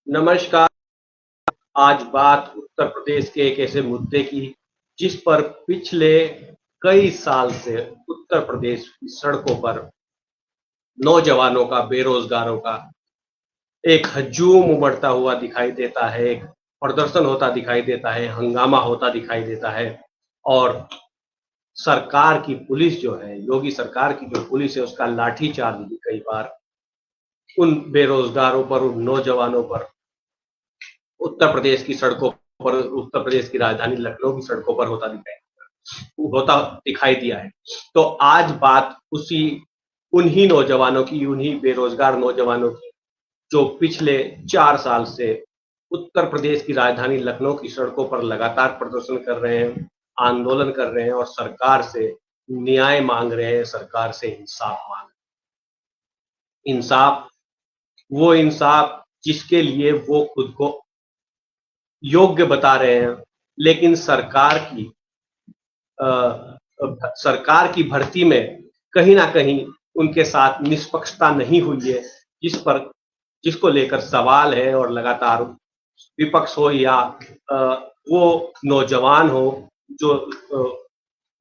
नमस्कार। आज बात उत्तर प्रदेश के एक ऐसे मुद्दे की जिस पर पिछले कई साल से उत्तर प्रदेश की सड़कों पर नौजवानों का, बेरोजगारों का एक हजूम उमड़ता हुआ दिखाई देता है, एक प्रदर्शन होता दिखाई देता है, हंगामा होता दिखाई देता है। और सरकार की पुलिस जो है, योगी सरकार की जो पुलिस है, उसका लाठीचार्ज भी कई बार उन बेरोजगारों पर, उन नौजवानों पर उत्तर प्रदेश की सड़कों पर, उत्तर प्रदेश की राजधानी लखनऊ की सड़कों पर होता दिखाई दिया है। तो आज बात उसी उन्हीं नौजवानों की, उन्हीं बेरोजगार नौजवानों की जो पिछले 4 साल से उत्तर प्रदेश की राजधानी लखनऊ की सड़कों पर लगातार प्रदर्शन कर रहे हैं, आंदोलन कर रहे हैं और सरकार से न्याय मांग रहे हैं, सरकार से इंसाफ मांग रहे हैं। इंसाफ जिसके लिए वो खुद को योग्य बता रहे हैं, लेकिन सरकार की भर्ती में कहीं ना कहीं उनके साथ निष्पक्षता नहीं हुई है, जिसको लेकर सवाल है। और लगातार विपक्ष हो या वो नौजवान हो जो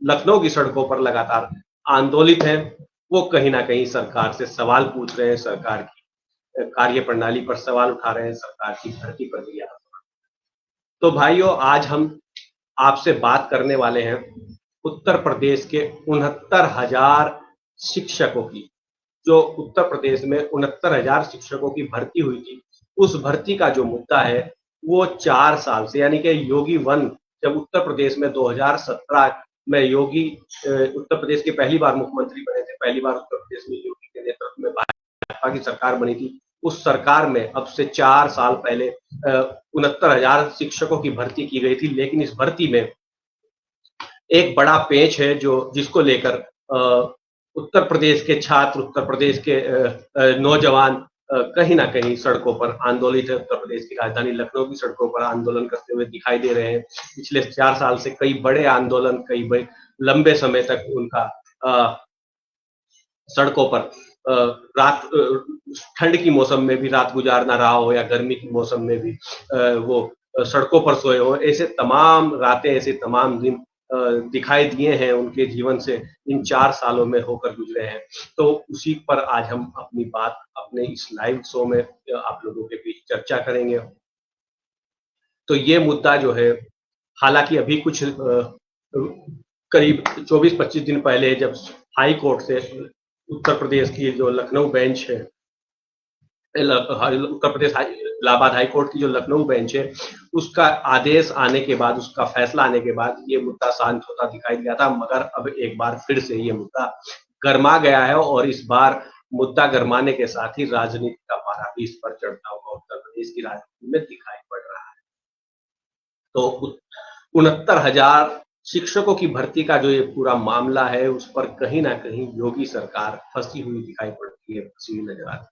लखनऊ की सड़कों पर लगातार आंदोलित हैं, वो कहीं ना कहीं सरकार से सवाल पूछ रहे हैं, सरकार की कार्य प्रणाली पर सवाल उठा रहे हैं, सरकार की भर्ती प्रक्रिया। तो भाइयों, आज हम आपसे बात करने वाले हैं उत्तर प्रदेश के 69,000 शिक्षकों की। जो उत्तर प्रदेश में 69,000 शिक्षकों की भर्ती हुई थी, उस भर्ती का जो मुद्दा है वो 4 साल से, यानी कि योगी वन, जब उत्तर प्रदेश में 2017 में योगी उत्तर प्रदेश के पहली बार मुख्यमंत्री बने थे, पहली बार उत्तर प्रदेश में योगी के नेतृत्व में भाजपा की सरकार बनी थी। उस सरकार में अब से 4 साल पहले 69,000 शिक्षकों की भर्ती की गई थी, लेकिन इस भर्ती में एक बड़ा पेच है जिसको लेकर उत्तर प्रदेश के छात्र, उत्तर प्रदेश के नौजवान कहीं ना कहीं सड़कों पर आंदोलित है। उत्तर प्रदेश की राजधानी लखनऊ की सड़कों पर आंदोलन करते हुए दिखाई दे रहे हैं। पिछले 4 साल से कई बड़े आंदोलन, कई बड़े लंबे समय तक उनका सड़कों पर रात, ठंड की मौसम में भी रात गुजारना रहा हो या गर्मी की मौसम में भी वो सड़कों पर सोए हो। ऐसे तमाम रातें, ऐसे तमाम दिन दिखाई दिए हैं उनके जीवन से, इन 4 सालों में होकर गुजरे हैं। तो उसी पर आज हम अपनी बात अपने इस लाइव शो में आप लोगों के बीच चर्चा करेंगे। तो ये मुद्दा जो है, हालांकि अभी कुछ करीब 24-25 दिन पहले जब हाई कोर्ट से उत्तर प्रदेश की जो लखनऊ बेंच है, उत्तर प्रदेश इलाहाबाद हाई कोर्ट की जो लखनऊ बेंच है, उसका आदेश आने के बाद, उसका फैसला आने के बाद ये मुद्दा शांत होता दिखाई दिया था। मगर अब एक बार फिर से ये मुद्दा गर्मा गया है और इस बार मुद्दा गरमाने के साथ ही राजनीति का पारा भी इस पर चढ़ता हुआ उत्तर प्रदेश की राजनीति में दिखाई पड़ रहा है। तो 69,000 शिक्षकों की भर्ती का जो ये पूरा मामला है, उस पर कहीं ना कहीं योगी सरकार फंसी हुई दिखाई पड़ती है, फंसी हुई नजर आती है।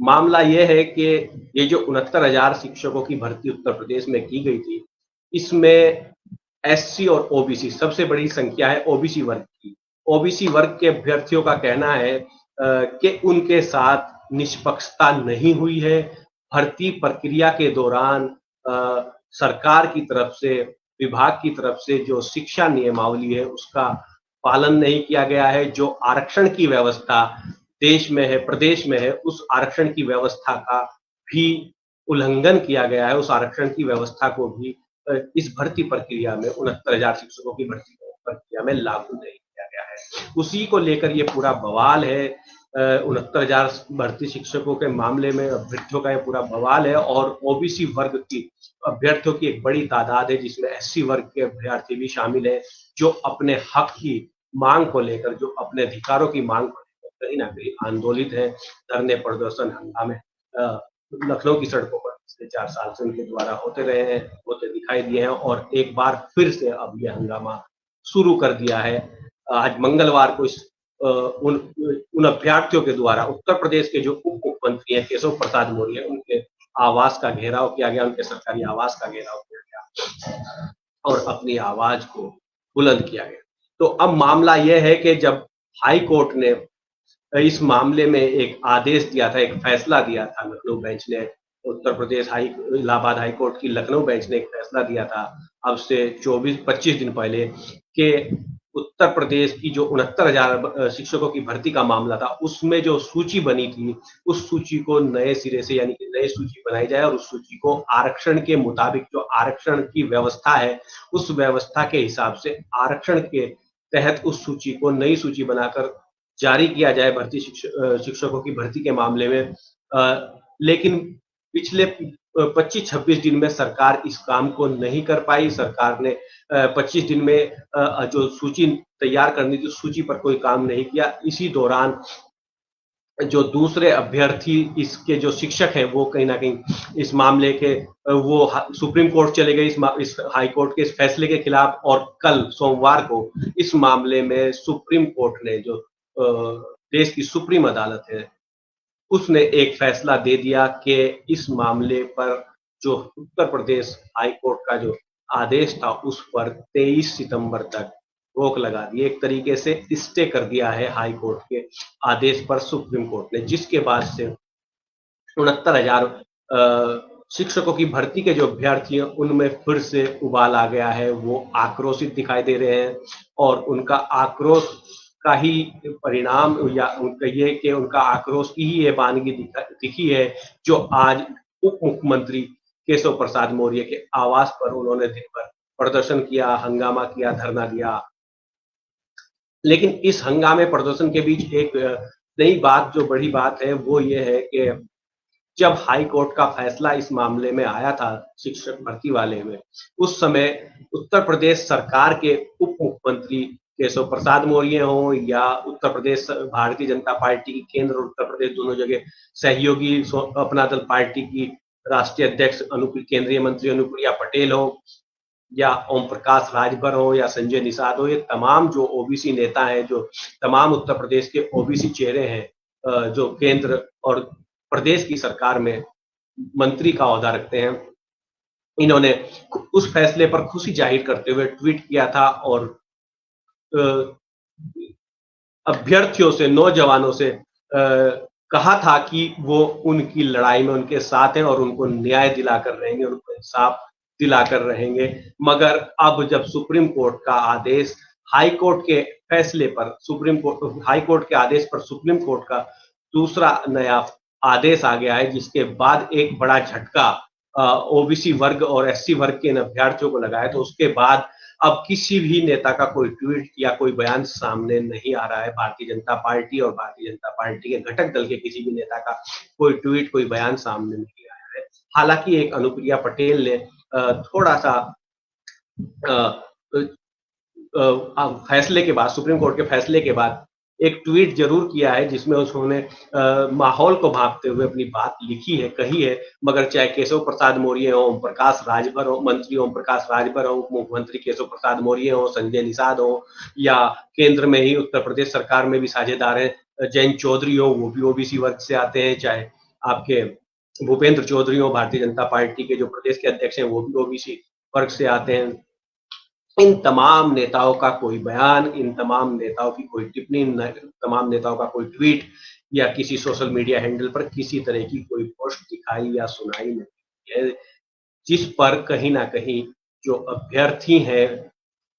मामला यह है कि ये जो 69,000 शिक्षकों की भर्ती उत्तर प्रदेश में की गई थी, इसमें एससी और ओबीसी, सबसे बड़ी संख्या है ओबीसी वर्ग की। ओबीसी वर्ग के अभ्यर्थियों का कहना है कि उनके साथ निष्पक्षता नहीं हुई है। भर्ती प्रक्रिया के दौरान सरकार की तरफ से, विभाग की तरफ से जो शिक्षा नियमावली है, उसका पालन नहीं किया गया है। जो आरक्षण की व्यवस्था देश में है, प्रदेश में है, उस आरक्षण की व्यवस्था का भी उल्लंघन किया गया है। उस आरक्षण की व्यवस्था को भी इस भर्ती प्रक्रिया में, 69,000 शिक्षकों की भर्ती प्रक्रिया में लागू नहीं किया गया है। उसी को लेकर ये पूरा बवाल है। 69,000 भर्ती शिक्षकों के मामले में अभ्यर्थियों का ये पूरा बवाल है और ओबीसी वर्ग की अभ्यर्थियों की एक बड़ी तादाद है, जिसमें एससी वर्ग के अभ्यर्थी भी शामिल है, जो अपने हक की मांग को लेकर, जो अपने अधिकारों की मांग को लेकर कहीं ना कहीं आंदोलित है। धरने, प्रदर्शन, हंगामे लखनऊ की सड़कों पर पिछले 4 साल से उनके द्वारा होते रहे हैं, होते दिखाई दिए हैं और एक बार फिर से अब यह हंगामा शुरू कर दिया है। आज मंगलवार को उन अभ्यर्थियों के द्वारा उत्तर प्रदेश के जो उप मुख्यमंत्री हैं केशव प्रसाद मौर्य, उनके आवास का घेराव किया गया, उनके सरकारी आवास का घेराव किया गया और अपनी आवाज को बुलंद किया गया। तो अब मामला यह है कि जब हाई कोर्ट ने इस मामले में एक आदेश दिया था, एक फैसला दिया था लखनऊ बेंच ने उत्तर प्रदेश इलाहाबाद हाई कोर्ट की लखनऊ बेंच ने एक फैसला दिया था अब से 24-25 दिन पहले कि उत्तर प्रदेश की जो 69,000 शिक्षकों की भर्ती का मामला था, उसमें जो सूची बनी थी, उस सूची को नए सिरे से यानी कि नई सूची बनाई जाए और उस सूची को आरक्षण के मुताबिक जो आरक्षण की व्यवस्था है, उस व्यवस्था के हिसाब से आरक्षण के तहत उस सूची को नई सूची बनाकर जारी किया जाए शिक्षकों की भर्ती के मामले में। लेकिन पिछले 25-26 दिन में सरकार इस काम को नहीं कर पाई। सरकार ने 25 दिन में जो सूची तैयार करनी थी, उस सूची पर कोई काम नहीं किया। इसी दौरान जो दूसरे अभ्यर्थी इसके जो शिक्षक हैं वो कहीं न कहीं इस मामले के वो सुप्रीम कोर्ट चले गए इस हाई कोर्ट के इस फैसले के खिलाफ और कल सोमवार को इस मामले में सुप्रीम कोर्ट ने जो देश की सुप्रीम अदालत है उसने एक फैसला दे दिया कि इस मामले पर जो उत्तर प्रदेश हाई कोर्ट का जो आदेश था उस पर 23 सितंबर तक रोक लगा दी। एक तरीके से स्टे कर दिया है हाई कोर्ट के आदेश पर सुप्रीम कोर्ट ने, जिसके बाद से 69,000 शिक्षकों की भर्ती के जो अभ्यर्थी हैं उनमें फिर से उबाल आ गया है। वो आक्रोशित दिखाई दे रहे हैं और उनका आक्रोश का ही परिणाम या कहिए कि उनका आक्रोश की ही ये वानगी दिखी है जो आज उप मुख्यमंत्री केशव प्रसाद मौर्य के आवास पर उन्होंने दिन भर प्रदर्शन किया, हंगामा किया, धरना दिया। लेकिन इस हंगामे प्रदर्शन के बीच एक नई बात जो बड़ी बात है वो ये है कि जब हाई कोर्ट का फैसला इस मामले में आया था शिक्षक भर्ती वाले में, उस समय उत्तर प्रदेश सरकार के उप मुख्यमंत्री केशव प्रसाद मौर्य हो या उत्तर प्रदेश भारतीय जनता पार्टी की केंद्र और उत्तर प्रदेश दोनों जगह सहयोगी अपना दल पार्टी की राष्ट्रीय अध्यक्ष केंद्रीय मंत्री अनुप्रिया पटेल हो या ओम प्रकाश राजभर हो या संजय निषाद हो, ये तमाम जो ओबीसी नेता हैं, जो तमाम उत्तर प्रदेश के ओबीसी चेहरे हैं जो केंद्र और प्रदेश की सरकार में मंत्री का ओहदा रखते हैं, इन्होंने उस फैसले पर खुशी जाहिर करते हुए ट्वीट किया था और अभ्यर्थियों से, नौजवानों से कहा था कि वो उनकी लड़ाई में उनके साथ हैं और उनको न्याय दिलाकर रहेंगे, उनको इंसाफ दिलाकर रहेंगे। मगर अब जब सुप्रीम कोर्ट का आदेश हाई कोर्ट के फैसले पर हाई कोर्ट के आदेश पर सुप्रीम कोर्ट का दूसरा नया आदेश आ गया है, जिसके बाद एक बड़ा झटका ओबीसी वर्ग और एससी वर्ग के इन अभ्यर्थियों को लगा है, तो उसके बाद अब किसी भी नेता का कोई ट्वीट या कोई बयान सामने नहीं आ रहा है। भारतीय जनता पार्टी और भारतीय जनता पार्टी के घटक दल के किसी भी नेता का कोई ट्वीट, कोई बयान सामने नहीं आया है। हालांकि एक अनुप्रिया पटेल ने थोड़ा सा फैसले के बाद, सुप्रीम कोर्ट के फैसले के बाद एक ट्वीट जरूर किया है जिसमें उन्होंने माहौल को भांपते हुए अपनी बात लिखी है, कही है। मगर चाहे केशव प्रसाद मौर्य हो, ओम प्रकाश राजभर हो, मंत्री ओम प्रकाश राजभर हो, उप मुख्यमंत्री केशव प्रसाद मौर्य हो, संजय निषाद हो या केंद्र में ही उत्तर प्रदेश सरकार में भी साझेदार है जयंत चौधरी हो, वो भी ओबीसी वर्ग से आते हैं, चाहे आपके भूपेंद्र चौधरी हो, भारतीय जनता पार्टी के जो प्रदेश के अध्यक्ष हैं वो भी ओबीसी वर्ग से आते हैं। इन तमाम नेताओं का कोई बयान, इन तमाम नेताओं की कोई टिप्पणी, तमाम नेताओं का कोई ट्वीट या किसी सोशल मीडिया हैंडल पर किसी तरह की कोई पोस्ट दिखाई या सुनाई नहीं है, जिस पर कहीं ना कहीं जो अभ्यर्थी हैं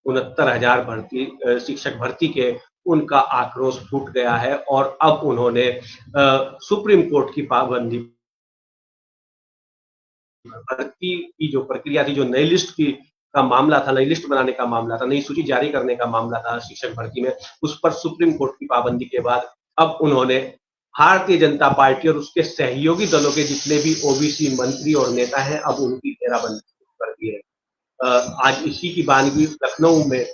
69,000 शिक्षक भर्ती के, उनका आक्रोश फूट गया है और अब उन्होंने सुप्रीम कोर्ट की पाबंदी, भर्ती की जो प्रक्रिया थी, जो नई लिस्ट की का मामला था, नई लिस्ट बनाने का मामला था, नई सूची जारी करने का मामला था शिक्षक भर्ती में, उस पर सुप्रीम कोर्ट की पाबंदी के बाद अब उन्होंने भारतीय जनता पार्टी और उसके सहयोगी दलों के जितने भी ओबीसी मंत्री और नेता हैं, अब उनकी घेराबंदी कर दी है। आज इसी की वानगी लखनऊ में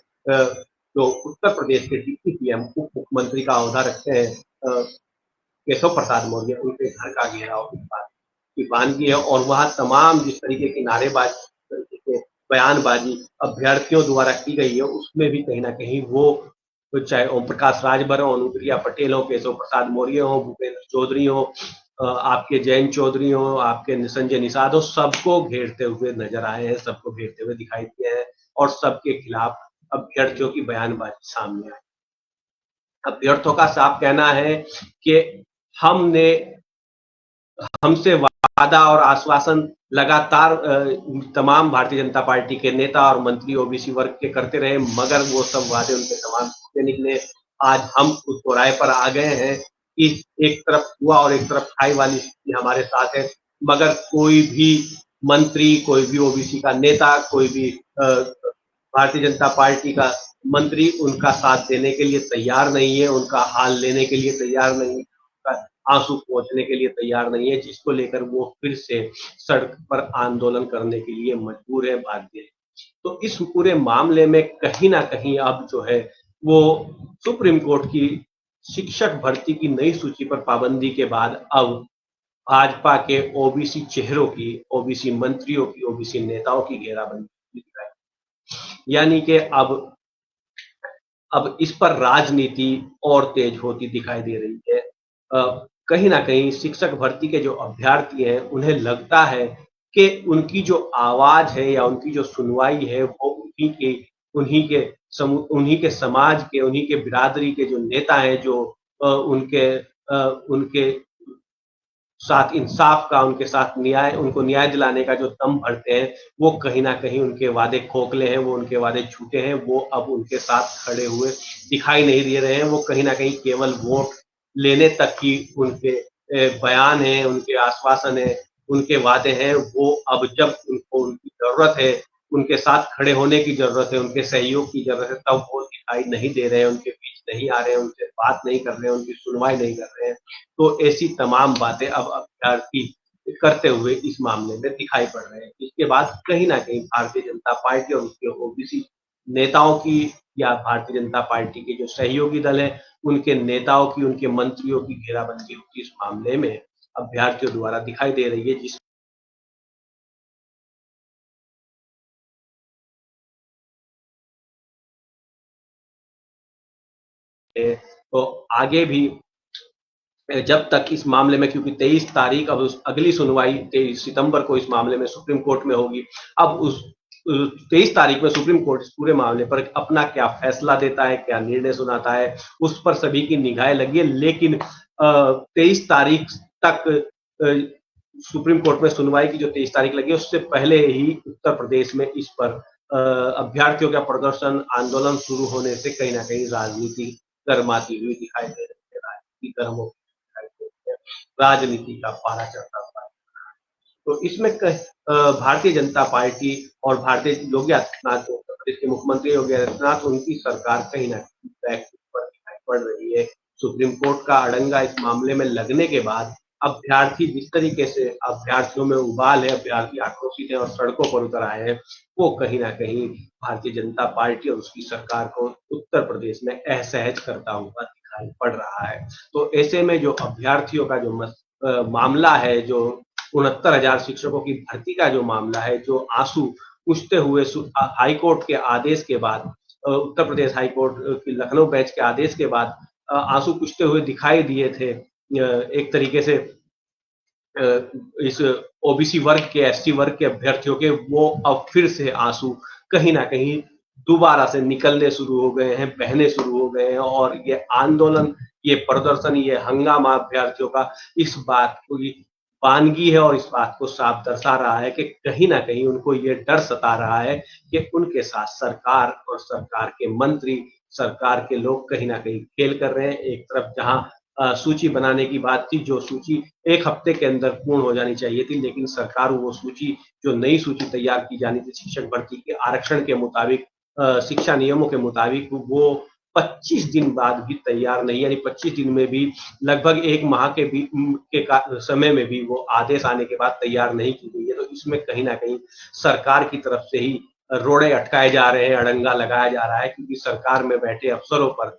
जो उत्तर प्रदेश के डिप्टी सीएम उप मुख्यमंत्री का ओहदा रखते हैं केशव प्रसाद मौर्य, उनके घर का घेराव की वानगी है और वहां तमाम जिस तरीके की नारेबाजी, बयानबाजी अभ्यर्थियों द्वारा की गई है, उसमें भी कहीं ना कहीं वो चाहे ओम प्रकाश राजभर हो, अनुप्रिया पटेल हो, केशव प्रसाद मौर्य हो, भूपेंद्र चौधरी हो, आपके जयंत चौधरी हो, आपके संजय निषाद हो, सबको घेरते हुए नजर आए हैं, सबको घेरते हुए दिखाई दिए हैं और सबके खिलाफ अभ्यर्थियों की बयानबाजी सामने आई। अभ्यर्थियों का साफ कहना है कि हमसे वादा और आश्वासन लगातार तमाम भारतीय जनता पार्टी के नेता और मंत्री ओबीसी वर्ग के करते रहे, मगर वो सब वादे उनके तमाम झूठे निकले। आज हम उस चौराहे पर आ गए हैं कि एक तरफ हुआ और एक तरफ खाई वाली स्थिति हमारे साथ है, मगर कोई भी मंत्री, कोई भी ओबीसी का नेता, कोई भी भारतीय जनता पार्टी का मंत्री उनका साथ देने के लिए तैयार नहीं है, उनका हाल लेने के लिए तैयार नहीं है, उनका आंसू पोंछने के लिए तैयार नहीं है, जिसको लेकर वो फिर से सड़क पर आंदोलन करने के लिए मजबूर है, बाध्य है। तो इस पूरे मामले में कहीं ना कहीं अब जो है वो सुप्रीम कोर्ट की शिक्षक भर्ती की नई सूची पर पाबंदी के बाद अब भाजपा के ओबीसी चेहरों की, ओबीसी मंत्रियों की, ओबीसी नेताओं की घेराबंदी दिख रहा है। यानी कि अब इस पर राजनीति और तेज होती दिखाई दे रही है। कहीं ना कहीं शिक्षक भर्ती के जो अभ्यर्थी हैं उन्हें लगता है कि उनकी जो आवाज है या उनकी जो सुनवाई है वो उन्हीं के उन्हीं के समाज के, उन्हीं के बिरादरी के जो नेता हैं, जो उनके साथ इंसाफ का, उनके साथ उनको न्याय दिलाने का जो दम भरते हैं, वो कहीं न कहीं उनके वादे खोखले हैं, वो उनके वादे झूठे हैं, वो अब उनके साथ खड़े हुए दिखाई नहीं दे रहे हैं। वो कहीं न कहीं केवल वोट लेने तक ही उनके बयान हैं, उनके आश्वासन हैं, उनके वादे हैं, वो अब जब उनको उनकी ज़रूरत है, उनके साथ खड़े होने की ज़रूरत है, उनके सहयोग की ज़रूरत है, तब वो दिखाई नहीं दे रहे हैं, उनके बीच नहीं आ रहे हैं, उनसे बात नहीं कर रहे हैं, उनकी सुनवाई नहीं कर रहे हैं। तो ऐसी तमाम बातें अब अभ्यर्थी करते हुए इस मामले में दिखाई पड़ रहे हैं। इसके बाद कहीं न कहीं भारतीय जनता पार्टी और उसके ओबीसी नेताओं की या भारतीय जनता पार्टी के जो सहयोगी दल हैं, उनके नेताओं की, उनके मंत्रियों की घेराबंदी होती इस मामले में अभ्यर्थियों द्वारा दिखाई दे रही है, जिस तो आगे भी जब तक इस मामले में, क्योंकि 23 तारीख अब उस अगली सुनवाई 23 सितंबर को इस मामले में सुप्रीम कोर्ट में होगी। अब उस 23 तारीख में सुप्रीम कोर्ट इस पूरे मामले पर अपना क्या फैसला देता है, क्या निर्णय सुनाता है, उस पर सभी की निगाहें लगी है। लेकिन 23 तारीख तक सुप्रीम कोर्ट में सुनवाई की जो 23 तारीख लगी है, उससे पहले ही उत्तर प्रदेश में इस पर अभ्यर्थियों का प्रदर्शन, आंदोलन शुरू होने से कहीं ना कहीं राजनीति गर्माती हुई दिखाई दे रही है, राजनीति गर्म होती दिखाई दे रही है, राजनीति का पारा चढ़ता हुआ। तो इसमें भारतीय जनता पार्टी और भारतीय योगी आदित्यनाथ, जो उत्तर प्रदेश के मुख्यमंत्री योगी आदित्यनाथ, उनकी सरकार कहीं ना कहीं बैक पर दिखाई पड़ रही है। सुप्रीम कोर्ट का अड़ंगा इस मामले में लगने के बाद अभ्यर्थी जिस तरीके से, अभ्यर्थियों में उबाल है, अभ्यर्थी आक्रोशित है और सड़कों पर उतर आए हैं, वो कहीं ना कहीं भारतीय जनता पार्टी और उसकी सरकार को उत्तर प्रदेश में असहज करता हुआ दिखाई पड़ रहा है। तो ऐसे में जो अभ्यर्थियों का जो मामला है, जो 69,000 शिक्षकों की भर्ती का जो मामला है, जो आंसू पूछते हुए हाई कोर्ट के आदेश के बाद, उत्तर प्रदेश हाई कोर्ट की लखनऊ बेंच के आदेश के बाद आंसू पूछते हुए दिखाई दिए थे एक तरीके से इस ओबीसी वर्ग के, एसटी वर्ग के अभ्यर्थियों के, वो अब फिर से आंसू कहीं ना कहीं दोबारा से निकलने शुरू हो गए हैं, बहने शुरू हो गए हैं। और ये आंदोलन, ये प्रदर्शन, ये हंगामा अभ्यर्थियों का इस बात को वानगी है और इस बात को साफ दर्शा रहा है कि कहीं ना कहीं उनको ये डर सता रहा है कि उनके साथ सरकार और सरकार के मंत्री, सरकार के लोग कहीं ना कहीं खेल कर रहे हैं। एक तरफ जहां सूची बनाने की बात थी, जो सूची एक हफ्ते के अंदर पूर्ण हो जानी चाहिए थी, लेकिन सरकार वो सूची, जो नई सूची तैयार की जानी थी शिक्षक भर्ती के आरक्षण के मुताबिक, शिक्षा नियमों के मुताबिक, वो 25 दिन बाद भी तैयार नहीं, यानी 25 दिन में भी लगभग 1 माह के समय में भी वो आदेश आने के बाद तैयार नहीं की गई है। तो इसमें कहीं न कहीं सरकार की तरफ से ही रोड़े अटकाए जा रहे हैं, अड़ंगा लगाया जा रहा है, क्योंकि सरकार में बैठे अफसरों पर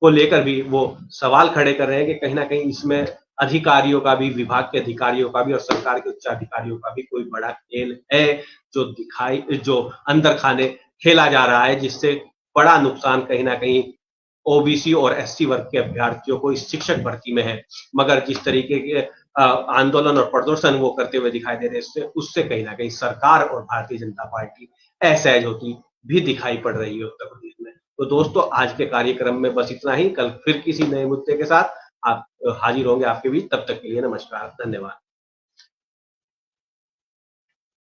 को लेकर भी वो सवाल खड़े कर रहे हैं कि कहीं न कहीं इसमें अधिकारियों का भी, विभाग के अधिकारियों का भी और सरकार के उच्चाधिकारियों का भी कोई बड़ा खेल है, जो अंदर खाने खेला जा रहा है, जिससे बड़ा नुकसान कहीं न कहीं ओबीसी और एससी वर्ग के अभ्यर्थियों को इस शिक्षक भर्ती में है। मगर जिस तरीके के आंदोलन और प्रदर्शन वो करते हुए दिखाई दे रहे हैं, उससे कहीं न कहीं सरकार और भारतीय जनता पार्टी असहज होती भी दिखाई पड़ रही है उत्तर प्रदेश में। तो दोस्तों, आज के कार्यक्रम में बस इतना ही। कल फिर किसी नए मुद्दे के साथ आप हाजिर होंगे आपके बीच। तब तक के लिए नमस्कार, धन्यवाद।